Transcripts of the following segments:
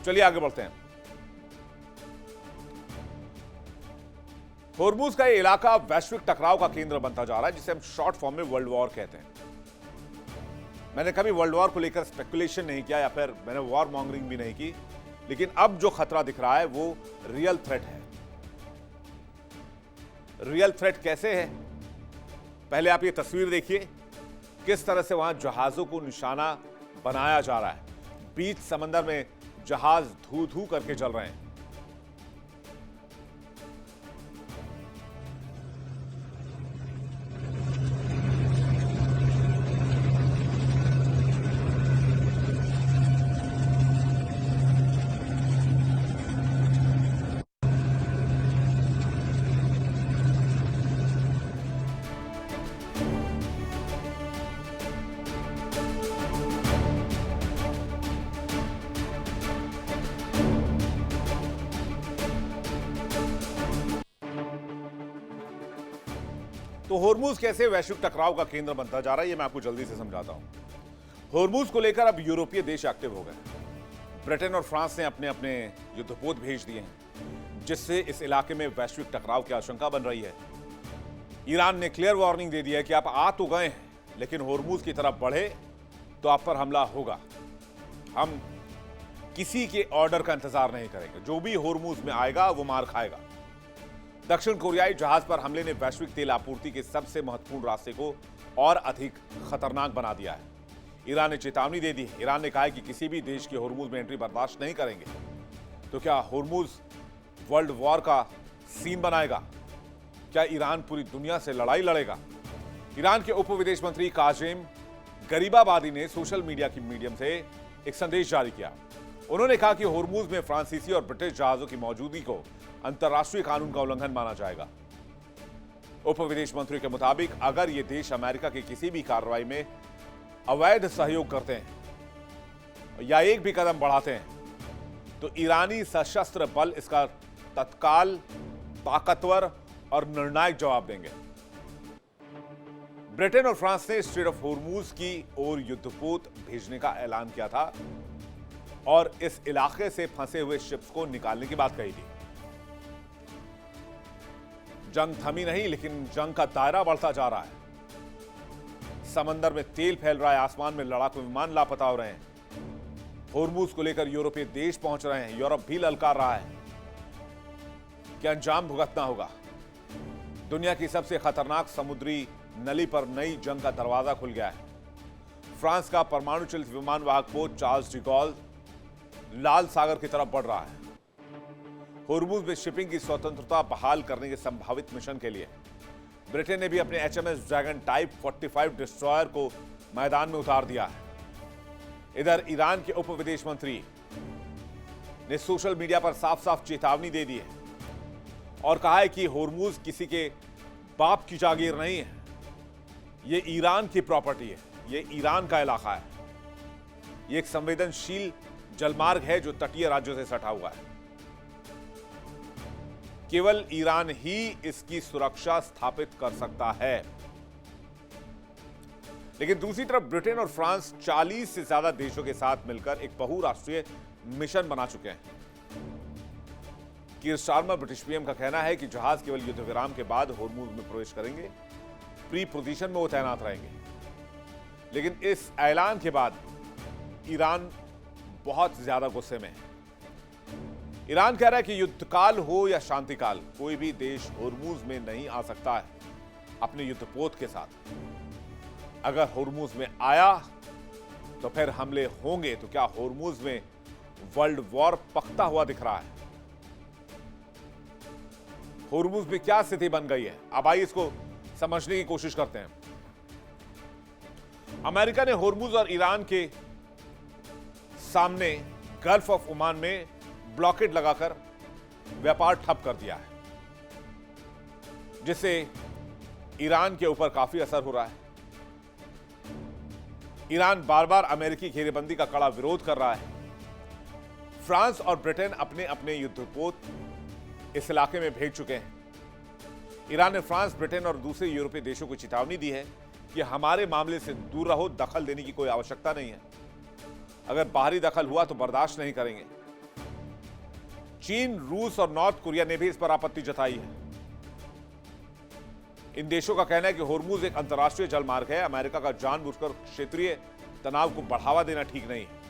चलिए आगे बढ़ते हैं। होर्मुज का ये इलाका वैश्विक टकराव का केंद्र बनता जा रहा है, जिसे हम शॉर्ट फॉर्म में वर्ल्ड वॉर कहते हैं। मैंने कभी वर्ल्ड वॉर को लेकर स्पेकुलेशन नहीं किया या फिर मैंने वॉर मॉन्गरिंग भी नहीं की, लेकिन अब जो खतरा दिख रहा है वो रियल थ्रेट है। रियल थ्रेट कैसे है? पहले आप ये तस्वीर देखिए, किस तरह से वहां जहाजों को निशाना बनाया जा रहा है। बीच समंदर में जहाज धू धू करके चल रहे हैं। तो होर्मुज कैसे वैश्विक टकराव का केंद्र बनता जा रहा है, ये मैं आपको जल्दी से समझाता हूं। होर्मुज को लेकर अब यूरोपीय देश एक्टिव हो गए। ब्रिटेन और फ्रांस ने अपने अपने युद्धपोत भेज दिए हैं, जिससे इस इलाके में वैश्विक टकराव की आशंका बन रही है। ईरान ने क्लियर वार्निंग दे दी है कि आप आ तो गए हैं, लेकिन होर्मुज की तरफ बढ़े तो आप पर हमला होगा। हम किसी के ऑर्डर का इंतजार नहीं करेंगे, जो भी होर्मुज में आएगा वो मार खाएगा। दक्षिण कोरियाई जहाज पर हमले ने वैश्विक तेल आपूर्ति के सबसे महत्वपूर्ण रास्ते को और अधिक खतरनाक बना दिया है। ईरान ने चेतावनी दे दी। ईरान ने कहा है कि किसी भी देश की होर्मुज में एंट्री बर्दाश्त नहीं करेंगे। तो क्या होर्मुज वर्ल्ड वॉर का सीन बनाएगा? क्या ईरान पूरी दुनिया से लड़ाई लड़ेगा? ईरान के उप विदेश मंत्री काजिम गरीबाबादी ने सोशल मीडिया की मीडियम से एक संदेश जारी किया। उन्होंने कहा कि होर्मुज में फ्रांसीसी और ब्रिटिश जहाजों की मौजूदगी को अंतर्राष्ट्रीय कानून का उल्लंघन माना जाएगा। उप विदेश मंत्री के मुताबिक अगर ये देश अमेरिका की किसी भी कार्रवाई में अवैध सहयोग करते हैं या एक भी कदम बढ़ाते हैं तो ईरानी सशस्त्र बल इसका तत्काल, ताकतवर और निर्णायक जवाब देंगे। ब्रिटेन और फ्रांस ने स्ट्रेट ऑफ होर्मुज की ओर युद्धपोत भेजने का ऐलान किया था और इस इलाके से फंसे हुए शिप्स को निकालने की बात कही थी। जंग थमी नहीं, लेकिन जंग का दायरा बढ़ता जा रहा है। समंदर में तेल फैल रहा है, आसमान में लड़ाकू विमान लापता हो रहे हैं। होर्मुज को लेकर यूरोपीय देश पहुंच रहे हैं, यूरोप भी ललकार रहा है कि अंजाम भुगतना होगा। दुनिया की सबसे खतरनाक समुद्री नली पर नई जंग का दरवाजा खुल गया है। फ्रांस का परमाणु चलित विमान वाहक पोत चार्ल्स डी गॉल लाल सागर की तरफ बढ़ रहा है। होर्मुज में शिपिंग की स्वतंत्रता बहाल करने के संभावित मिशन के लिए ब्रिटेन ने भी अपने HMS ड्रैगन टाइप 45 डिस्ट्रॉयर को मैदान में उतार दिया है। इधर ईरान के उप विदेश मंत्री ने सोशल मीडिया पर साफ साफ चेतावनी दे दी है और कहा है कि होर्मुज किसी के बाप की जागीर नहीं है, यह ईरान की प्रॉपर्टी है, यह ईरान का इलाका है। यह एक संवेदनशील जलमार्ग है जो तटीय राज्यों से सटा हुआ है। केवल ईरान ही इसकी सुरक्षा स्थापित कर सकता है। लेकिन दूसरी तरफ ब्रिटेन और फ्रांस 40 से ज्यादा देशों के साथ मिलकर एक बहुराष्ट्रीय मिशन बना चुके हैं। कीर स्टारमर ब्रिटिश पीएम का कहना है कि जहाज केवल युद्ध विराम के बाद होर्मुज में प्रवेश करेंगे, प्री पोजीशन में वो तैनात रहेंगे। लेकिन इस ऐलान के बाद ईरान बहुत ज्यादा गुस्से में है। ईरान कह रहा है कि युद्धकाल हो या शांतिकाल, कोई भी देश होर्मुज में नहीं आ सकता है अपने युद्धपोत के साथ। अगर होर्मुज में आया तो फिर हमले होंगे। तो क्या होर्मुज में वर्ल्ड वॉर पकता हुआ दिख रहा है? होर्मुज में क्या स्थिति बन गई है? अब आइए इसको समझने की कोशिश करते हैं। अमेरिका ने होर्मुज और ईरान के सामने गल्फ ऑफ ओमान में ब्लॉकेड लगाकर व्यापार ठप कर दिया है, जिससे ईरान के ऊपर काफी असर हो रहा है। ईरान बार बार अमेरिकी घेरेबंदी का कड़ा विरोध कर रहा है। फ्रांस और ब्रिटेन अपने अपने युद्धपोत इस इलाके में भेज चुके हैं। ईरान ने फ्रांस, ब्रिटेन और दूसरे यूरोपीय देशों को चेतावनी दी है कि हमारे मामले से दूर रहो, दखल देने की कोई आवश्यकता नहीं है। अगर बाहरी दखल हुआ तो बर्दाश्त नहीं करेंगे। चीन, रूस और नॉर्थ कोरिया ने भी इस पर आपत्ति जताई है। इन देशों का कहना है कि होर्मुज एक अंतर्राष्ट्रीय जलमार्ग है। अमेरिका का जानबूझकर क्षेत्रीय तनाव को बढ़ावा देना ठीक नहीं है।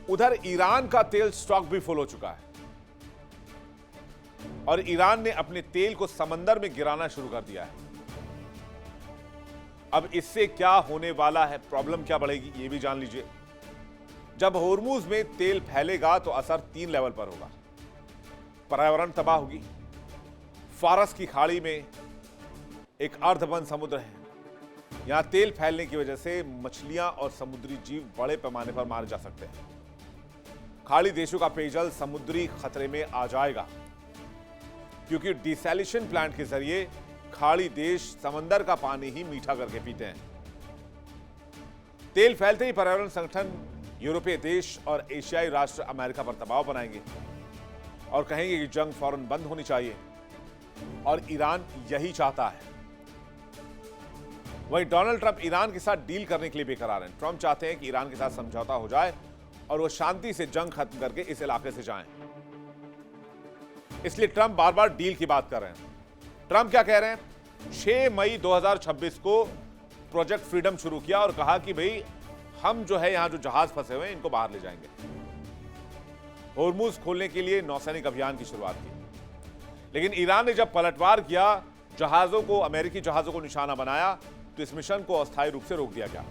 उधर ईरान का तेल स्टॉक भी फुल हो चुका है और ईरान ने अपने तेल को समंदर में गिराना शुरू कर दिया है। अब इससे क्या होने वाला है, प्रॉब्लम क्या बढ़ेगी, यह भी जान लीजिए। जब होर्मुज में तेल फैलेगा तो असर 3 लेवल पर होगा। पर्यावरण तबाह होगी। फारस की खाड़ी में एक अर्धबंद समुद्र है। यहां तेल फैलने की वजह से मछलियां और समुद्री जीव बड़े पैमाने पर मारे जा सकते हैं। खाड़ी देशों का पेयजल समुद्री खतरे में आ जाएगा, क्योंकि डिसैलिनेशन प्लांट के जरिए खाड़ी देश समंदर का पानी ही मीठा करके पीते हैं। तेल फैलते ही पर्यावरण संगठन, यूरोपीय देश और एशियाई राष्ट्र अमेरिका पर दबाव बनाएंगे और कहेंगे कि जंग फौरन बंद होनी चाहिए, और ईरान यही चाहता है। वहीं डोनाल्ड ट्रंप ईरान के साथ डील करने के लिए बेकरार हैं। ट्रंप चाहते हैं कि ईरान के साथ समझौता हो जाए और वो शांति से जंग खत्म करके इस इलाके से जाएं। इसलिए ट्रंप बार बार डील की बात कर रहे हैं। ट्रंप क्या कह रहे हैं? 6 मई 2026 को प्रोजेक्ट फ्रीडम शुरू किया और कहा कि भाई हम जो है यहां जो जहाज फंसे हुए हैं इनको बाहर ले जाएंगे। होर्मुज खोलने के लिए नौसैनिक अभियान की शुरुआत की, लेकिन ईरान ने जब पलटवार किया, जहाजों को, अमेरिकी जहाजों को निशाना बनाया, तो इस मिशन को अस्थायी रूप से रोक दिया गया।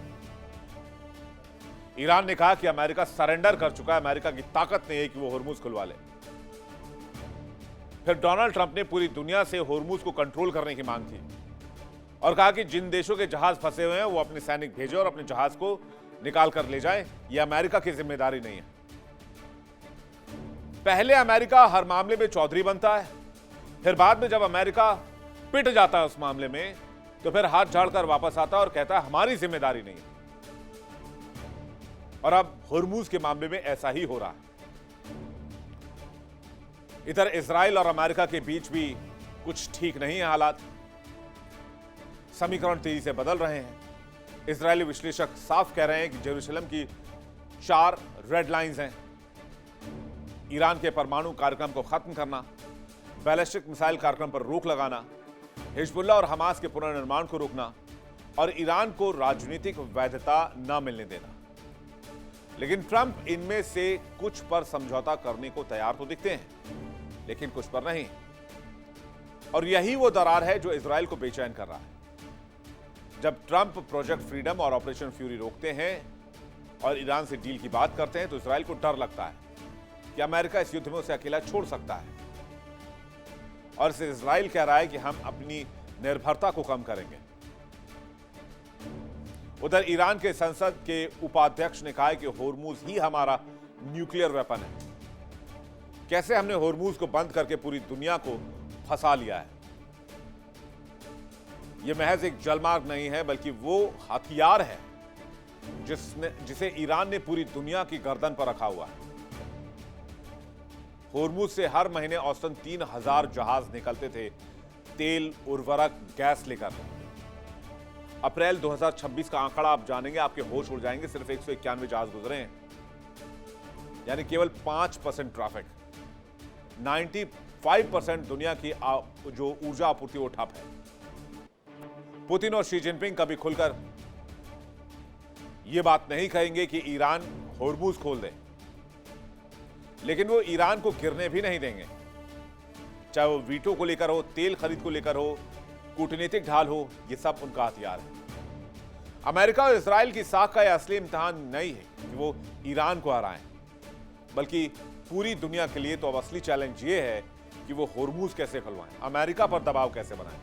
ईरान ने कहा कि अमेरिका सरेंडर कर चुका है, अमेरिका की ताकत नहीं है कि वो होर्मुज खुलवा ले। फिर डोनाल्ड ट्रंप ने पूरी दुनिया से होर्मुज को कंट्रोल करने की मांग की और कहा कि जिन देशों के जहाज फंसे हुए हैं वो अपने सैनिक भेजें और अपने जहाज को निकाल कर ले जाएं। यह अमेरिका की जिम्मेदारी नहीं है। पहले अमेरिका हर मामले में चौधरी बनता है, फिर बाद में जब अमेरिका पिट जाता है उस मामले में, तो फिर हाथ झाड़कर वापस आता है और कहता है हमारी जिम्मेदारी नहीं है। और अब होर्मुज के मामले में ऐसा ही हो रहा है। इधर इजराइल और अमेरिका के बीच भी कुछ ठीक नहीं है हालात। समीकरण तेजी से बदल रहे हैं। इजरायली विश्लेषक साफ कह रहे हैं कि जेरूशलम की 4 रेड लाइंस हैं। ईरान के परमाणु कार्यक्रम को खत्म करना, बैलिस्टिक मिसाइल कार्यक्रम पर रोक लगाना, हिजबुल्लाह और हमास के पुनर्निर्माण को रोकना और ईरान को राजनीतिक वैधता न मिलने देना। लेकिन ट्रंप इनमें से कुछ पर समझौता करने को तैयार तो दिखते हैं, लेकिन कुछ पर नहीं। और यही वो दरार है जो इजराइल को बेचैन कर रहा है। जब ट्रंप प्रोजेक्ट फ्रीडम और ऑपरेशन फ्यूरी रोकते हैं और ईरान से डील की बात करते हैं, तो इजराइल को डर लगता है कि अमेरिका इस युद्ध में उसे अकेला छोड़ सकता है। और इसे इजराइल कह रहा है कि हम अपनी निर्भरता को कम करेंगे। उधर ईरान के संसद के उपाध्यक्ष ने कहा है कि होर्मुज ही हमारा न्यूक्लियर वेपन है। कैसे हमने होर्मुज को बंद करके पूरी दुनिया को फंसा लिया है। यह महज एक जलमार्ग नहीं है, बल्कि वो हथियार है जिसे ईरान ने पूरी दुनिया की गर्दन पर रखा हुआ है। होर्मुज से हर महीने औसतन 3000 जहाज निकलते थे, तेल, उर्वरक, गैस लेकर। अप्रैल 2026 का आंकड़ा आप जानेंगे, आपके होश उड़ जाएंगे। सिर्फ 191 जहाज गुजरे हैं, यानी केवल 5% ट्रैफिक। 95% दुनिया की जो ऊर्जा आपूर्ति वो ठप है। पुतिन और शी जिनपिंग कभी खुलकर यह बात नहीं कहेंगे कि ईरान होर्मुज खोल दे, लेकिन वो ईरान को गिरने भी नहीं देंगे। चाहे वो वीटो को लेकर हो, तेल खरीद को लेकर हो, कूटनीतिक ढाल हो, ये सब उनका हथियार है। अमेरिका और इजराइल की साख का यह असली इम्तिहान नहीं है कि वो ईरान को हराएं, बल्कि पूरी दुनिया के लिए तो अब असली चैलेंज ये है कि वो होर्मुज कैसे खुलवाएं, अमेरिका पर दबाव कैसे बनाएं,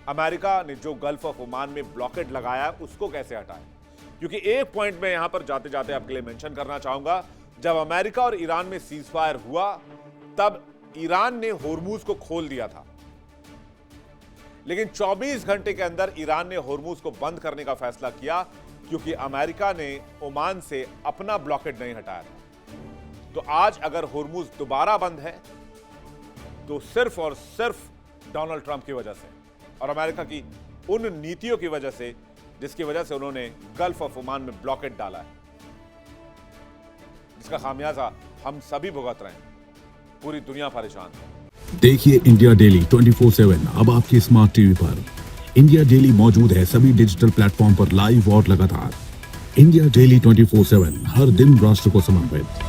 अमेरिका ने जो गल्फ ऑफ ओमान में ब्लॉकेड लगाया उसको कैसे हटाएं। क्योंकि एक पॉइंट मैं यहां पर जाते जाते आपके लिए मेंशन करना चाहूंगा, जब अमेरिका और ईरान में सीजफायर हुआ तब ईरान ने होर्मुज को खोल दिया था, लेकिन 24 घंटे के अंदर ईरान ने होर्मुज को बंद करने का फैसला किया, क्योंकि अमेरिका ने ओमान से अपना ब्लॉकेड नहीं हटाया था। तो आज अगर होर्मुज दोबारा बंद है तो सिर्फ और सिर्फ डोनाल्ड ट्रंप की वजह से और अमेरिका की उन नीतियों की वजह से जिसकी वजह से उन्होंने गल्फ ऑफ ओमान में ब्लॉकेड डाला है, जिसका खामियाजा हम सभी भुगत रहे हैं। पूरी दुनिया परेशान है। देखिए इंडिया डेली 24/7 अब आपके स्मार्ट टीवी पर। इंडिया डेली मौजूद है सभी डिजिटल प्लेटफॉर्म पर लाइव और लगातार। इंडिया डेली 24/7 हर दिन राष्ट्र को समर्पित।